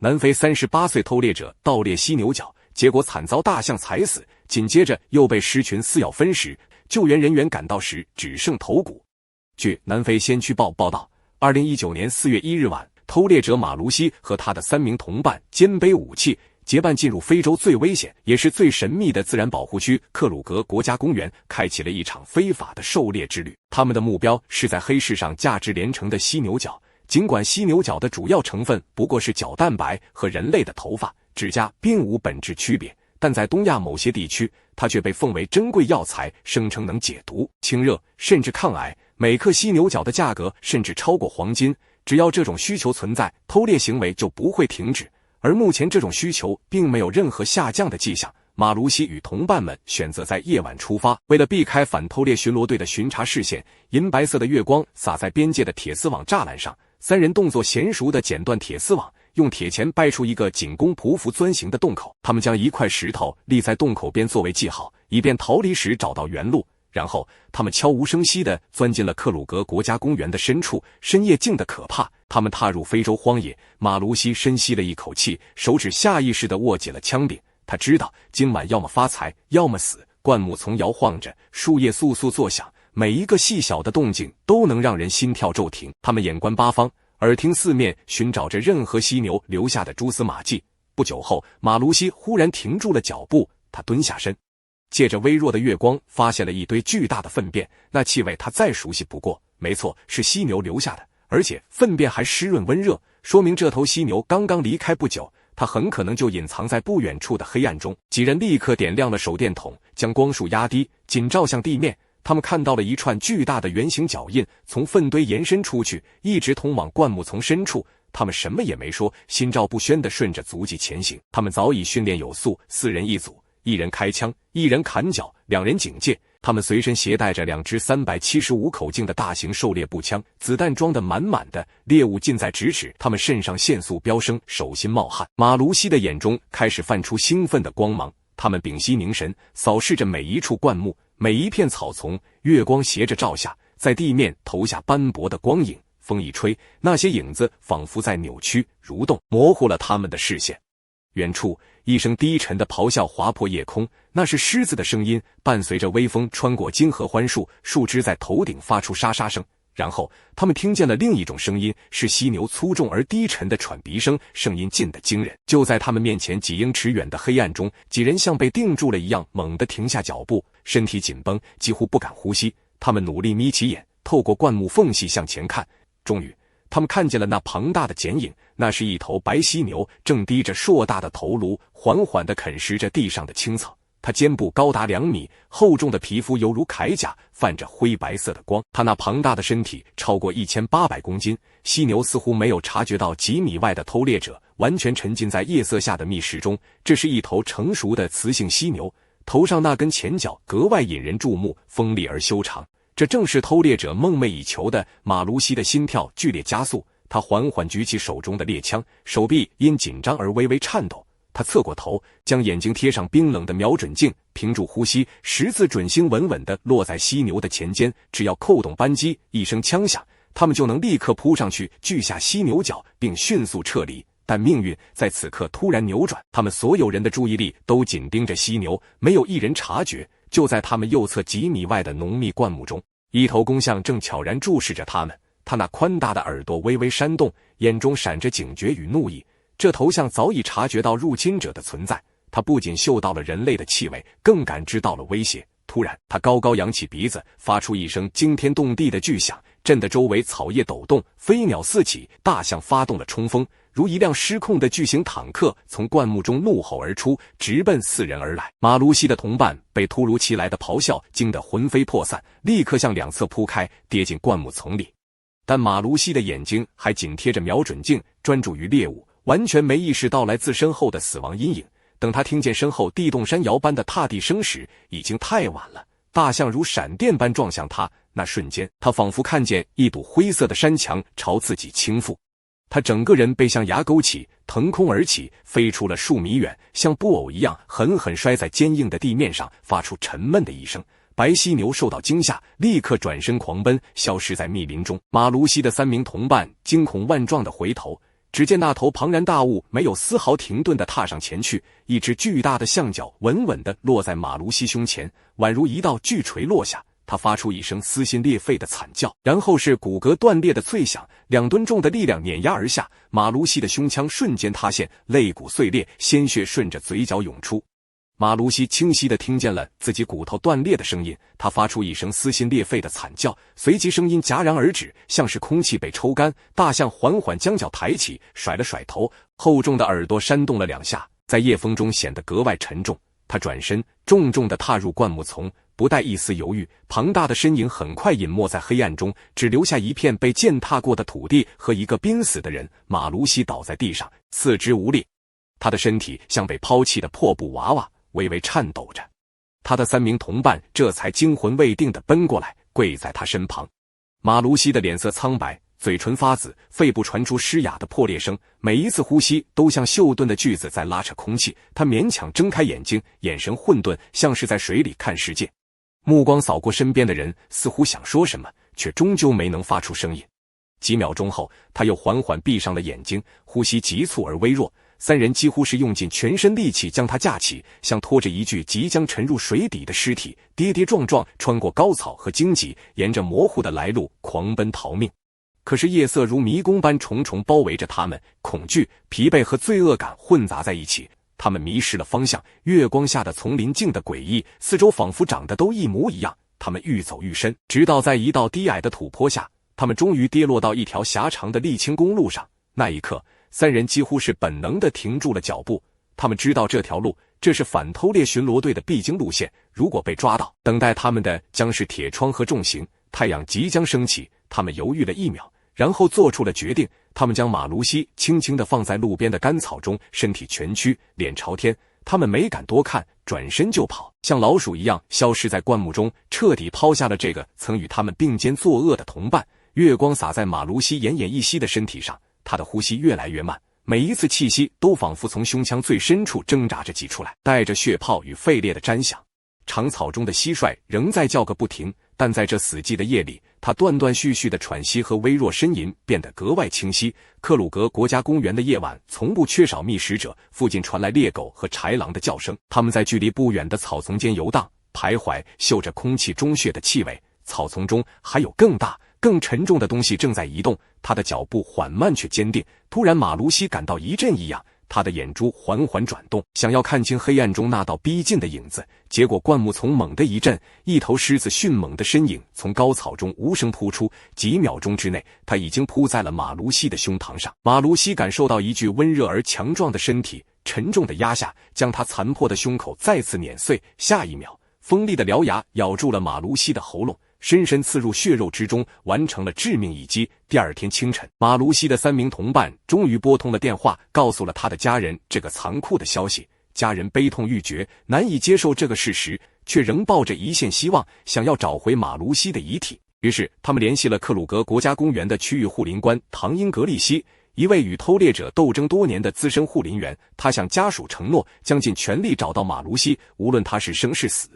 南非38岁偷猎者盗猎犀牛角，结果惨遭大象踩死，紧接着又被狮群撕咬分食，救援人员赶到时只剩头骨。据南非先驱报报道，2019年4月1日晚，偷猎者马卢西和他的3名同伴肩背武器，结伴进入非洲最危险也是最神秘的自然保护区克鲁格国家公园，开启了一场非法的狩猎之旅。他们的目标是在黑市上价值连城的犀牛角。尽管犀牛角的主要成分不过是角蛋白和人类的头发、指甲，并无本质区别，但在东亚某些地区，它却被奉为珍贵药材，声称能解毒、清热，甚至抗癌。每克犀牛角的价格甚至超过黄金。只要这种需求存在，偷猎行为就不会停止。而目前这种需求并没有任何下降的迹象。马卢西与同伴们选择在夜晚出发，为了避开反偷猎巡逻队的巡查视线，银白色的月光洒在边界的铁丝网栅栏上。3人动作娴熟地剪断铁丝网，用铁钳掰出一个仅供匍匐钻行的洞口。他们将一块石头立在洞口边作为记号，以便逃离时找到原路。然后他们悄无声息地钻进了克鲁格国家公园的深处。深夜静得可怕，他们踏入非洲荒野。马卢西深吸了一口气，手指下意识地握紧了枪柄。他知道今晚要么发财，要么死。灌木丛摇晃着，树叶簌簌作响，每一个细小的动静都能让人心跳骤停。他们眼观八方，耳听四面，寻找着任何犀牛留下的蛛丝马迹。不久后，马卢西忽然停住了脚步，他蹲下身，借着微弱的月光发现了一堆巨大的粪便。那气味他再熟悉不过，没错，是犀牛留下的，而且粪便还湿润温热，说明这头犀牛刚刚离开不久。它很可能就隐藏在不远处的黑暗中。几人立刻点亮了手电筒，将光束压低，紧照向地面。他们看到了一串巨大的圆形脚印从粪堆延伸出去，一直通往灌木丛深处。他们什么也没说，心照不宣地顺着足迹前行。他们早已训练有素，4人一组，1人开枪，1人砍脚，2人警戒。他们随身携带着2支375口径的大型狩猎步枪，子弹装得满满的，猎物近在咫尺。他们肾上腺素飙升，手心冒汗。马卢西的眼中开始泛出兴奋的光芒，他们屏息凝神，扫视着每一处灌木，每一片草丛。月光斜着照下，在地面投下斑驳的光影。风一吹，那些影子仿佛在扭曲蠕动，模糊了他们的视线。远处一声低沉的咆哮划破夜空，那是狮子的声音，伴随着微风穿过金合欢树，树枝在头顶发出沙沙声。然后他们听见了另一种声音，是犀牛粗重而低沉的喘鼻声，声音近得惊人。就在他们面前几英尺远的黑暗中，几人像被定住了一样，猛地停下脚步，身体紧绷，几乎不敢呼吸。他们努力眯起眼，透过灌木缝隙向前看。终于他们看见了那庞大的剪影，那是一头白犀牛，正低着硕大的头颅，缓缓地啃食着地上的青草。它肩部高达2米，厚重的皮肤犹如铠甲，泛着灰白色的光。它那庞大的身体超过1800公斤。犀牛似乎没有察觉到几米外的偷猎者，完全沉浸在夜色下的密室中。这是一头成熟的雌性犀牛，头上那根前角格外引人注目，锋利而修长。这正是偷猎者梦寐以求的。马卢西的心跳剧烈加速，他缓缓举起手中的猎枪，手臂因紧张而微微颤抖。他侧过头，将眼睛贴上冰冷的瞄准镜，屏住呼吸，10字准星稳稳地落在犀牛的前肩。只要扣动扳机，一声枪响，他们就能立刻扑上去锯下犀牛角，并迅速撤离。但命运在此刻突然扭转，他们所有人的注意力都紧盯着犀牛，没有一人察觉。就在他们右侧几米外的浓密灌木中，一头公象正悄然注视着他们。他那宽大的耳朵微微扇动，眼中闪着警觉与怒意。这头象早已察觉到入侵者的存在，他不仅嗅到了人类的气味，更感知到了威胁。突然，他高高扬起鼻子，发出一声惊天动地的巨响，震得周围草叶抖动，飞鸟四起。大象发动了冲锋，如一辆失控的巨型坦克从灌木中怒吼而出，直奔4人而来。马卢西的同伴被突如其来的咆哮惊得魂飞魄散，立刻向两侧扑开，跌进灌木丛里。但马卢西的眼睛还紧贴着瞄准镜，专注于猎物，完全没意识到来自身后的死亡阴影。等他听见身后地动山摇般的踏地声时，已经太晚了。大象如闪电般撞向他，那瞬间，他仿佛看见一堵灰色的山墙朝自己倾覆。他整个人被象牙勾起，腾空而起，飞出了数米远，像布偶一样狠狠摔在坚硬的地面上，发出沉闷的一声。白犀牛受到惊吓，立刻转身狂奔，消失在密林中。马卢西的3名同伴惊恐万状地回头，只见那头庞然大物没有丝毫停顿地踏上前去，一只巨大的象脚稳稳地落在马卢西胸前，宛如一道巨锤落下。他发出一声撕心裂肺的惨叫，然后是骨骼断裂的脆响，2吨重的力量碾压而下，马卢西的胸腔瞬间塌陷，肋骨碎裂，鲜血顺着嘴角涌出。马卢西清晰地听见了自己骨头断裂的声音，他发出一声撕心裂肺的惨叫，随即声音戛然而止，像是空气被抽干。大象缓缓将脚抬起，甩了甩头，厚重的耳朵扇动了2下，在夜风中显得格外沉重。他转身，重重地踏入灌木丛，不带一丝犹豫，庞大的身影很快隐没在黑暗中，只留下一片被践踏过的土地和一个濒死的人。马卢西倒在地上，四肢无力，他的身体像被抛弃的破布娃娃，微微颤抖着。他的3名同伴这才惊魂未定地奔过来，跪在他身旁。马卢西的脸色苍白，嘴唇发紫，肺部传出嘶哑的破裂声，每一次呼吸都像锈钝的锯子在拉扯空气。他勉强睁开眼睛，眼神混沌，像是在水里看世界。目光扫过身边的人，似乎想说什么，却终究没能发出声音。几秒钟后，他又缓缓闭上了眼睛，呼吸急促而微弱。3人几乎是用尽全身力气将他架起，像拖着一具即将沉入水底的尸体，跌跌撞撞穿过高草和荆棘，沿着模糊的来路狂奔逃命。可是夜色如迷宫般重重包围着他们，恐惧、疲惫和罪恶感混杂在一起。他们迷失了方向，月光下的丛林静得诡异，四周仿佛长得都一模一样。他们愈走愈深，直到在一道低矮的土坡下，他们终于跌落到一条狭长的沥青公路上。那一刻，3人几乎是本能地停住了脚步。他们知道这条路，这是反偷猎巡逻队的必经路线，如果被抓到，等待他们的将是铁窗和重刑。太阳即将升起，他们犹豫了1秒，然后做出了决定。他们将马卢西轻轻地放在路边的干草中，身体蜷曲，脸朝天。他们没敢多看，转身就跑，像老鼠一样消失在灌木中，彻底抛下了这个曾与他们并肩作恶的同伴。月光洒在马卢西奄奄一息的身体上，他的呼吸越来越慢，每一次气息都仿佛从胸腔最深处挣扎着挤出来，带着血泡与废裂的沾响。长草中的蟋蟀仍在叫个不停，但在这死寂的夜里，它断断续续的喘息和微弱呻吟变得格外清晰。克鲁格国家公园的夜晚从不缺少觅食者，附近传来猎狗和豺狼的叫声，它们在距离不远的草丛间游荡徘徊，嗅着空气中血的气味。草丛中还有更大更沉重的东西正在移动，他的脚步缓慢却坚定。突然马卢西感到一阵异样，他的眼珠缓缓转动，想要看清黑暗中那道逼近的影子。结果灌木丛猛地一震，一头狮子迅猛的身影从高草中无声扑出，几秒钟之内，他已经扑在了马卢西的胸膛上。马卢西感受到一具温热而强壮的身体沉重的压下，将他残破的胸口再次碾碎。下一秒，锋利的獠牙咬住了马卢西的喉咙，深深刺入血肉之中，完成了致命一击。第二天清晨，马卢西的3名同伴终于拨通了电话，告诉了他的家人这个残酷的消息。家人悲痛欲绝，难以接受这个事实，却仍抱着一线希望，想要找回马卢西的遗体。于是他们联系了克鲁格国家公园的区域护林官唐英格利希，一位与偷猎者斗争多年的资深护林员。他向家属承诺将尽全力找到马卢西，无论他是生是死。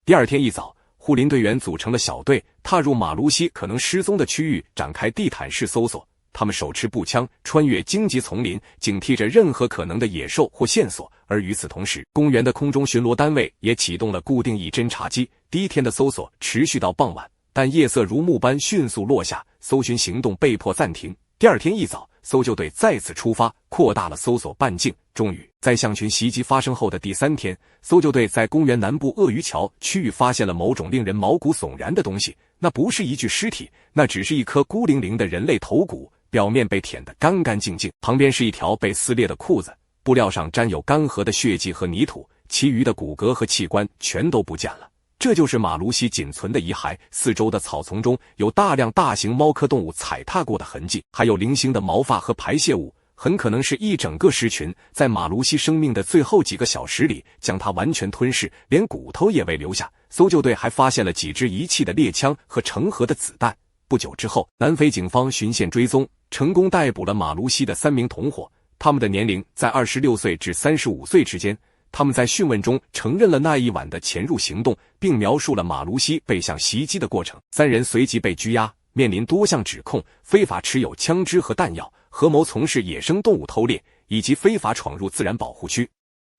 第二天一早，护林队员组成了小队，踏入马卢西可能失踪的区域，展开地毯式搜索。他们手持步枪，穿越荆棘丛林，警惕着任何可能的野兽或线索。而与此同时，公园的空中巡逻单位也启动了固定翼侦察机。第一天的搜索持续到傍晚，但夜色如幕般迅速落下，搜寻行动被迫暂停。第二天一早，搜救队再次出发，扩大了搜索半径。终于，在象群袭击发生后的第3天，搜救队在公园南部鳄鱼桥区域发现了某种令人毛骨悚然的东西。那不是一具尸体，那只是一颗孤零零的人类头骨，表面被舔得干干净净，旁边是一条被撕裂的裤子，布料上沾有干涸的血迹和泥土，其余的骨骼和器官全都不见了。这就是马卢西仅存的遗骸。四周的草丛中有大量大型猫科动物踩踏过的痕迹，还有零星的毛发和排泄物，很可能是一整个狮群在马卢西生命的最后几个小时里将它完全吞噬，连骨头也未留下。搜救队还发现了几支遗弃的猎枪和成盒的子弹。不久之后，南非警方循线追踪，成功逮捕了马卢西的3名同伙，他们的年龄在26岁至35岁之间。他们在讯问中承认了那一晚的潜入行动，并描述了马卢西被向袭击的过程。3人随即被拘押，面临多项指控：非法持有枪支和弹药、合谋从事野生动物偷猎，以及非法闯入自然保护区。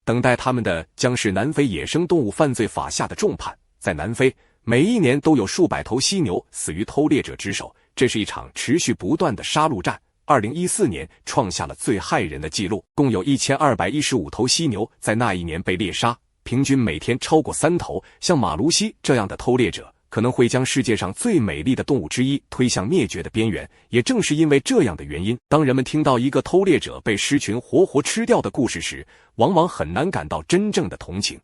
等待他们的将是南非野生动物犯罪法下的重判。在南非，每一年都有数百头犀牛死于偷猎者之手，这是一场持续不断的杀戮战。2014年创下了最骇人的记录，共有1215头犀牛在那一年被猎杀，平均每天超过3头。像马卢西这样的偷猎者，可能会将世界上最美丽的动物之一推向灭绝的边缘。也正是因为这样的原因，当人们听到一个偷猎者被狮群活活吃掉的故事时，往往很难感到真正的同情。